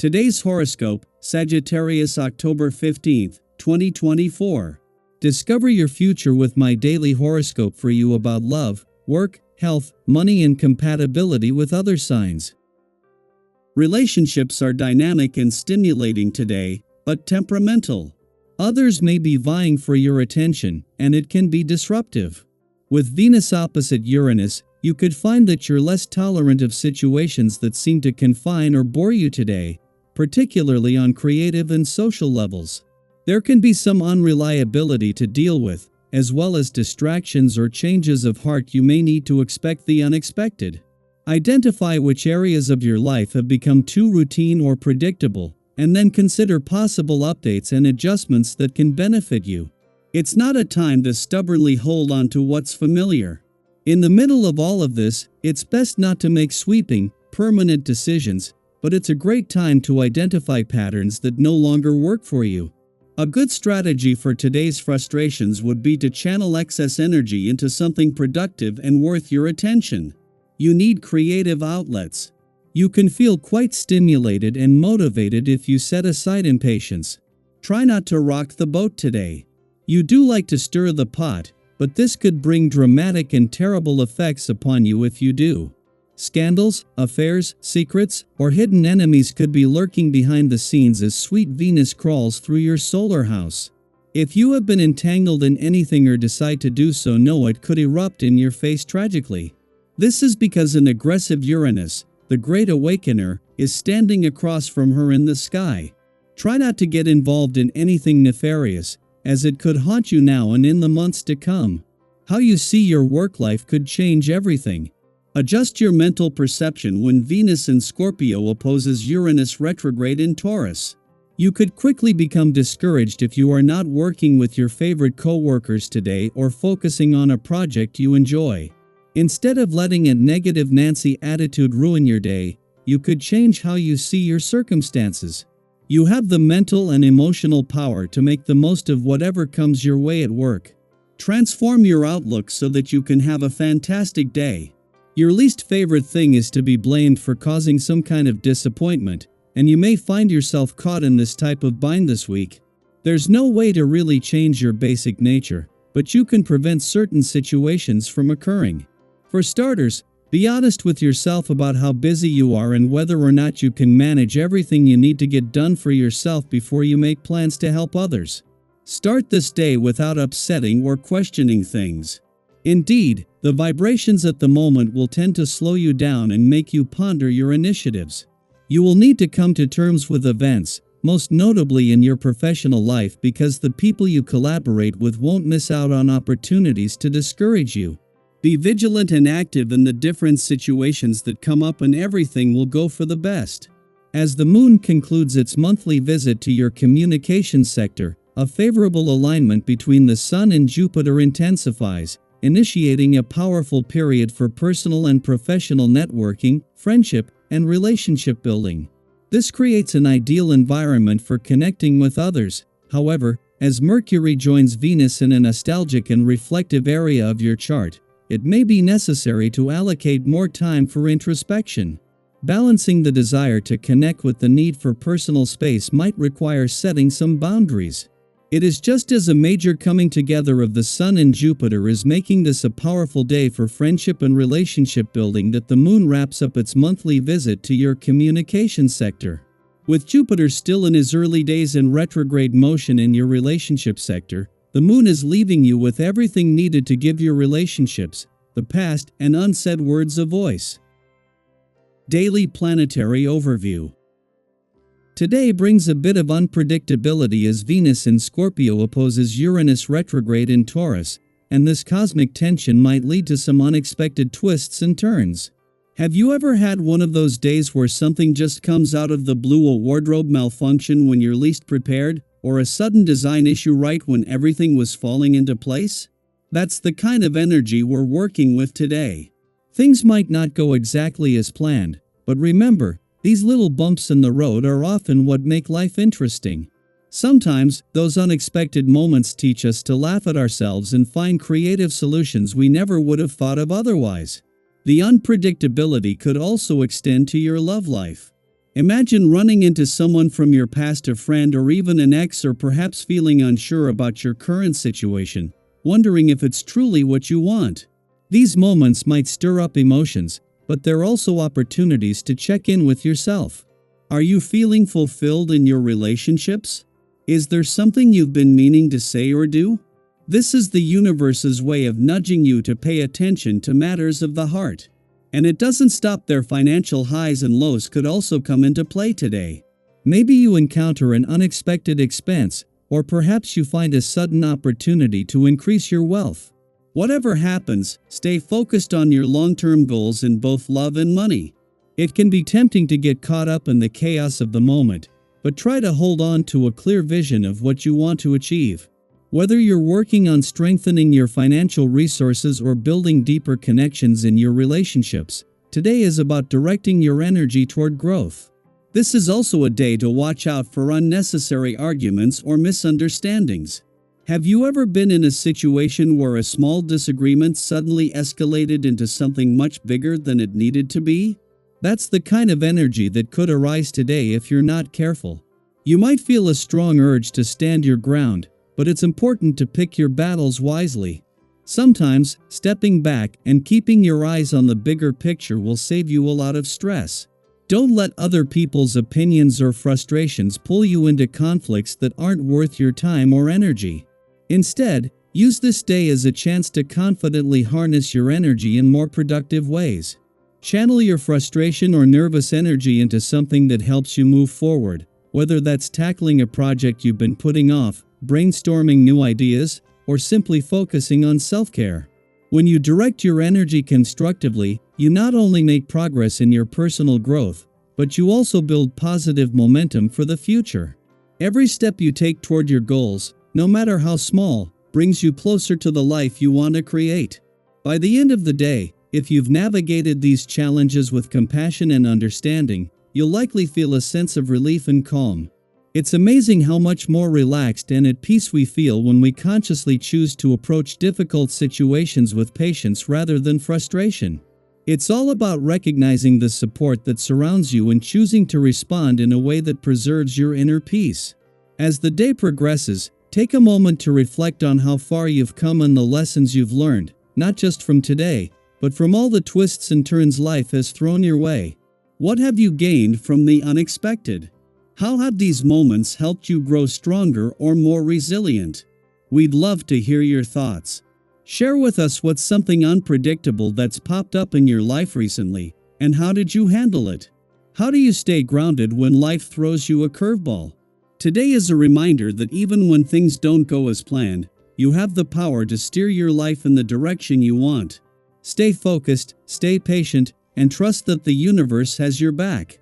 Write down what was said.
Today's horoscope, Sagittarius October 15th, 2024. Discover your future with my daily horoscope for you about love, work, health, money and compatibility with other signs. Relationships are dynamic and stimulating today, but temperamental. Others may be vying for your attention, and it can be disruptive. With Venus opposite Uranus, you could find that you're less tolerant of situations that seem to confine or bore you today, particularly on creative and social levels. There can be some unreliability to deal with, as well as distractions or changes of heart. You may need to expect the unexpected. Identify which areas of your life have become too routine or predictable, and then consider possible updates and adjustments that can benefit you. It's not a time to stubbornly hold on to what's familiar. In the middle of all of this, it's best not to make sweeping, permanent decisions, but it's a great time to identify patterns that no longer work for you. A good strategy for today's frustrations would be to channel excess energy into something productive and worth your attention. You need creative outlets. You can feel quite stimulated and motivated if you set aside impatience. Try not to rock the boat today. You do like to stir the pot, but this could bring dramatic and terrible effects upon you if you do. Scandals, affairs, secrets, or hidden enemies could be lurking behind the scenes as sweet Venus crawls through your solar house. If you have been entangled in anything or decide to do so, know it could erupt in your face tragically. This is because an aggressive Uranus, the Great Awakener, is standing across from her in the sky. Try not to get involved in anything nefarious, as it could haunt you now and in the months to come. How you see your work life could change everything. Adjust your mental perception when Venus in Scorpio opposes Uranus retrograde in Taurus. You could quickly become discouraged if you are not working with your favorite co-workers today or focusing on a project you enjoy. Instead of letting a negative Nancy attitude ruin your day, you could change how you see your circumstances. You have the mental and emotional power to make the most of whatever comes your way at work. Transform your outlook so that you can have a fantastic day. Your least favorite thing is to be blamed for causing some kind of disappointment, and you may find yourself caught in this type of bind this week. There's no way to really change your basic nature, but you can prevent certain situations from occurring. For starters, be honest with yourself about how busy you are and whether or not you can manage everything you need to get done for yourself before you make plans to help others. Start this day without upsetting or questioning things. Indeed, the vibrations at the moment will tend to slow you down and make you ponder your initiatives. You will need to come to terms with events, most notably in your professional life, because the people you collaborate with won't miss out on opportunities to discourage you. Be vigilant and active in the different situations that come up, and everything will go for the best. As the moon concludes its monthly visit to your communication sector, a favorable alignment between the Sun and Jupiter intensifies, initiating a powerful period for personal and professional networking, friendship, and relationship building. This creates an ideal environment for connecting with others. However, as Mercury joins Venus in a nostalgic and reflective area of your chart, it may be necessary to allocate more time for introspection. Balancing the desire to connect with the need for personal space might require setting some boundaries. It is just as a major coming together of the Sun and Jupiter is making this a powerful day for friendship and relationship building that the moon wraps up its monthly visit to your communication sector. With Jupiter still in his early days in retrograde motion in your relationship sector, the moon is leaving you with everything needed to give your relationships, the past, and unsaid words a voice. Daily Planetary Overview. Today brings a bit of unpredictability as Venus in Scorpio opposes Uranus retrograde in Taurus, and this cosmic tension might lead to some unexpected twists and turns. Have you ever had one of those days where something just comes out of the blue, a wardrobe malfunction when you're least prepared, or a sudden design issue right when everything was falling into place? That's the kind of energy we're working with today. Things might not go exactly as planned, but remember, these little bumps in the road are often what make life interesting. Sometimes, those unexpected moments teach us to laugh at ourselves and find creative solutions we never would have thought of otherwise. The unpredictability could also extend to your love life. Imagine running into someone from your past, a friend or even an ex, or perhaps feeling unsure about your current situation, wondering if it's truly what you want. These moments might stir up emotions, but they're also opportunities to check in with yourself. Are you feeling fulfilled in your relationships? Is there something you've been meaning to say or do? This is the universe's way of nudging you to pay attention to matters of the heart. And it doesn't stop there. Financial highs and lows could also come into play today. Maybe you encounter an unexpected expense, or perhaps you find a sudden opportunity to increase your wealth. Whatever happens, stay focused on your long-term goals in both love and money. It can be tempting to get caught up in the chaos of the moment, but try to hold on to a clear vision of what you want to achieve. Whether you're working on strengthening your financial resources or building deeper connections in your relationships, today is about directing your energy toward growth. This is also a day to watch out for unnecessary arguments or misunderstandings. Have you ever been in a situation where a small disagreement suddenly escalated into something much bigger than it needed to be? That's the kind of energy that could arise today if you're not careful. You might feel a strong urge to stand your ground, but it's important to pick your battles wisely. Sometimes, stepping back and keeping your eyes on the bigger picture will save you a lot of stress. Don't let other people's opinions or frustrations pull you into conflicts that aren't worth your time or energy. Instead, use this day as a chance to confidently harness your energy in more productive ways. Channel your frustration or nervous energy into something that helps you move forward, whether that's tackling a project you've been putting off, brainstorming new ideas, or simply focusing on self-care. When you direct your energy constructively, you not only make progress in your personal growth, but you also build positive momentum for the future. Every step you take toward your goals, no matter how small, brings you closer to the life you want to create. By the end of the day, if you've navigated these challenges with compassion and understanding, you'll likely feel a sense of relief and calm. It's amazing how much more relaxed and at peace we feel when we consciously choose to approach difficult situations with patience rather than frustration. It's all about recognizing the support that surrounds you and choosing to respond in a way that preserves your inner peace. As the day progresses, take a moment to reflect on how far you've come and the lessons you've learned, not just from today, but from all the twists and turns life has thrown your way. What have you gained from the unexpected? How have these moments helped you grow stronger or more resilient? We'd love to hear your thoughts. Share with us what's something unpredictable that's popped up in your life recently, and how did you handle it? How do you stay grounded when life throws you a curveball? Today is a reminder that even when things don't go as planned, you have the power to steer your life in the direction you want. Stay focused, stay patient, and trust that the universe has your back.